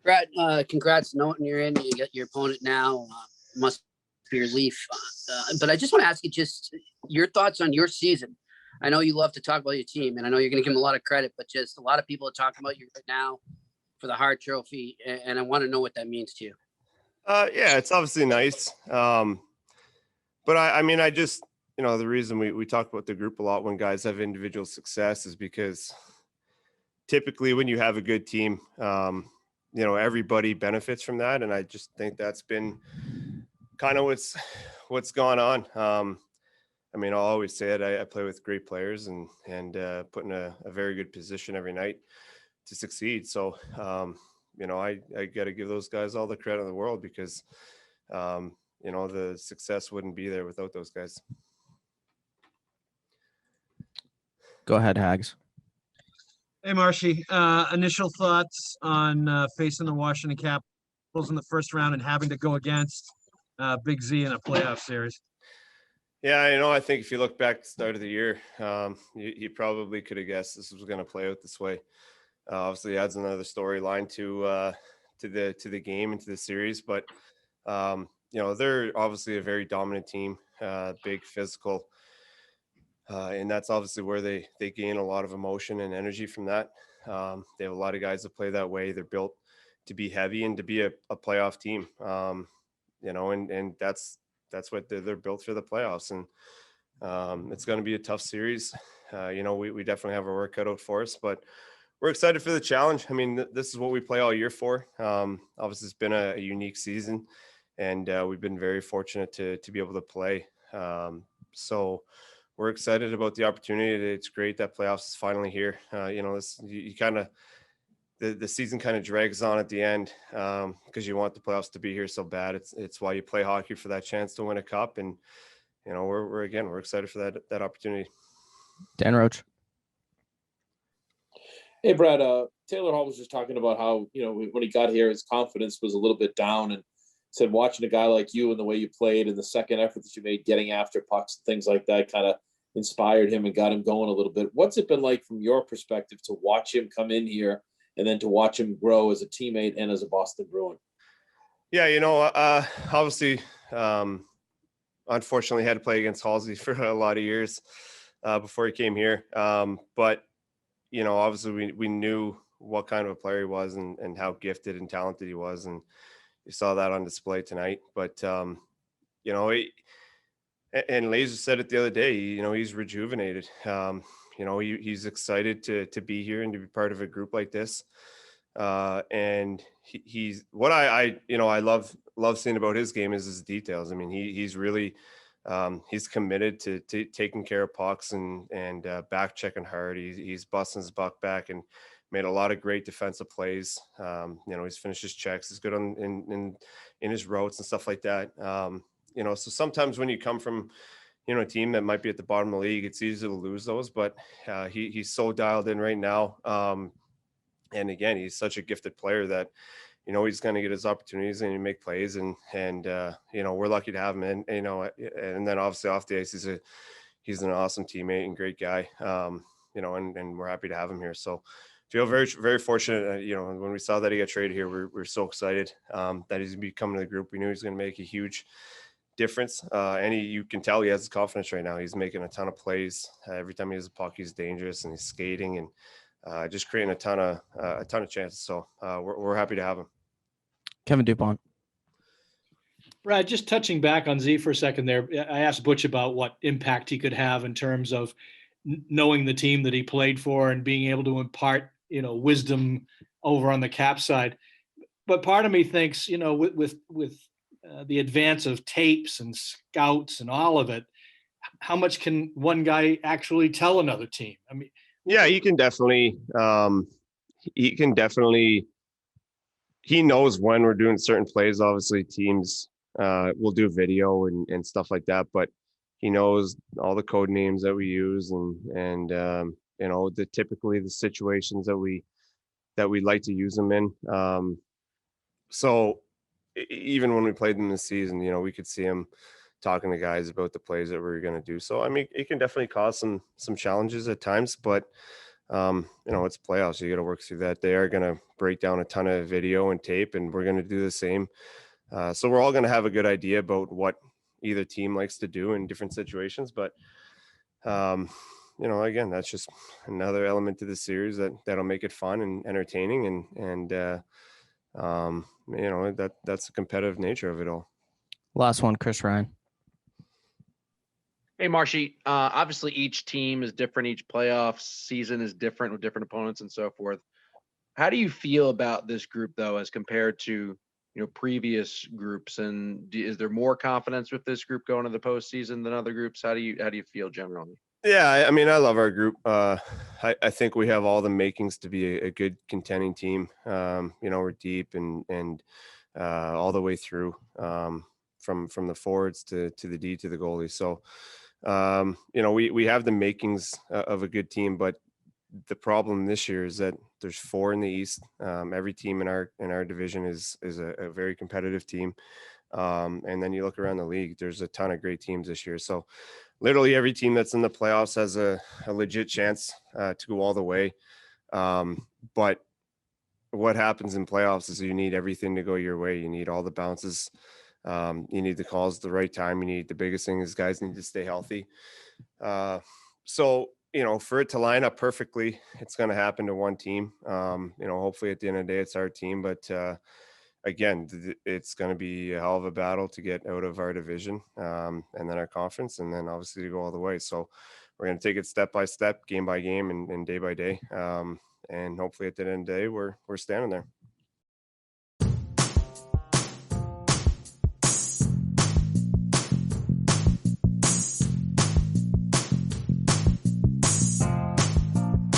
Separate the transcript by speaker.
Speaker 1: Brad, congrats knowing you're in. You got your opponent now. Must be relief. But I just want to ask you just your thoughts on your season. I know you love to talk about your team, and I know you're going to give them a lot of credit, but just a lot of people are talking about you right now for the Hart Trophy, and I want to know what that means to you.
Speaker 2: Yeah, it's obviously nice. But I mean, I just, the reason we talk about the group a lot when guys have individual success is because typically when you have a good team, everybody benefits from that. And I just think that's been kind of what's gone on. I mean, I'll always say it. I play with great players and put in a very good position every night to succeed. So, I got to give those guys all the credit in the world because, the success wouldn't be there without those guys.
Speaker 3: Go ahead, Hags.
Speaker 4: Hey, Marshy. Initial thoughts on facing the Washington Capitals in the first round and having to go against Big Z in a playoff series?
Speaker 2: Yeah, I think if you look back to the start of the year, you probably could have guessed this was going to play out this way. Obviously, it adds another storyline to the game and to the series, but they're obviously a very dominant team, big, physical, and that's obviously where they gain a lot of emotion and energy from that. They have a lot of guys that play that way. They're built to be heavy and to be a playoff team, and that's what they're built for, the playoffs. And it's going to be a tough series. We definitely have our work cut out for us, but we're excited for the challenge. I mean, this is what we play all year for. Obviously, it's been a unique season, and we've been very fortunate to be able to play. So we're excited about the opportunity. It's great that playoffs is finally here. You kind of the season kind of drags on at the end because you want the playoffs to be here so bad. It's why you play hockey, for that chance to win a cup, and we're excited for that opportunity.
Speaker 3: Dan Roach.
Speaker 5: Hey, Brad, Taylor Hall was just talking about how, when he got here, his confidence was a little bit down, and said watching a guy like you and the way you played and the second effort that you made getting after pucks and things like that kind of inspired him and got him going a little bit. What's it been like from your perspective to watch him come in here and then to watch him grow as a teammate and as a Boston Bruin?
Speaker 2: Yeah, obviously, unfortunately had to play against Halsey for a lot of years before he came here. But obviously we knew what kind of a player he was and how gifted and talented he was. And you saw that on display tonight. But, and Laser said it the other day, he's rejuvenated. He's excited to be here and to be part of a group like this. And he's what I love seeing about his game is his details. I mean, he's really, he's committed to taking care of pucks and back checking hard. He's busting his buck back and made a lot of great defensive plays. He's finished his checks. He's good in his routes and stuff like that. So sometimes when you come from, a team that might be at the bottom of the league, it's easy to lose those, but he's so dialed in right now. And again, he's such a gifted player that, he's going to get his opportunities and make plays and we're lucky to have him in, and then obviously off the ice, he's an awesome teammate and great guy. And we're happy to have him here. So feel very, very fortunate. When we saw that he got traded here, we're so excited that he's becoming to the group. We knew he was going to make a huge difference. And you can tell he has his confidence right now. He's making a ton of plays. Every time he has a puck, he's dangerous and he's skating and just creating a ton of chances. So we're happy to have him.
Speaker 3: Kevin Dupont.
Speaker 6: Brad, just touching back on Z for a second there, I asked Butch about what impact he could have in terms of knowing the team that he played for and being able to impart, wisdom over on the Cap side. But part of me thinks, with the advance of tapes and scouts and all of it, how much can one guy actually tell another team? I mean,
Speaker 2: yeah, he knows when we're doing certain plays. Obviously teams will do video and stuff like that, but he knows all the code names that we use and typically the situations that we like to use them in. So even when we played them this season, we could see him talking to guys about the plays that we were going to do. So, I mean, it can definitely cause some challenges at times, but It's playoffs. You got to work through that. They are going to break down a ton of video and tape, and we're going to do the same. So we're all going to have a good idea about what either team likes to do in different situations. But, again, that's just another element to the series that'll make it fun and entertaining. That's the competitive nature of it all.
Speaker 3: Last one, Chris Ryan.
Speaker 7: Hey, Marshy. Obviously, each team is different. Each playoff season is different with different opponents and so forth. How do you feel about this group, though, as compared to previous groups? And is there more confidence with this group going to the postseason than other groups? How do you feel generally?
Speaker 2: Yeah, I mean, I love our group. I think we have all the makings to be a good contending team. We're deep and all the way through, from the forwards to the D to the goalie. So, we have the makings of a good team, but the problem this year is that there's 4 in the East. Every team in our division is a very competitive team. And then you look around the league, there's a ton of great teams this year. So literally every team that's in the playoffs has a legit chance to go all the way. But what happens in playoffs is you need everything to go your way. You need all the bounces. You need the calls at the right time. The biggest thing is guys need to stay healthy. So, for it to line up perfectly, it's going to happen to one team. Hopefully at the end of the day, it's our team, but again, it's going to be a hell of a battle to get out of our division, and then our conference, and then obviously to go all the way. So we're going to take it step by step, game by game, and day by day. And hopefully at the end of the day, we're standing there.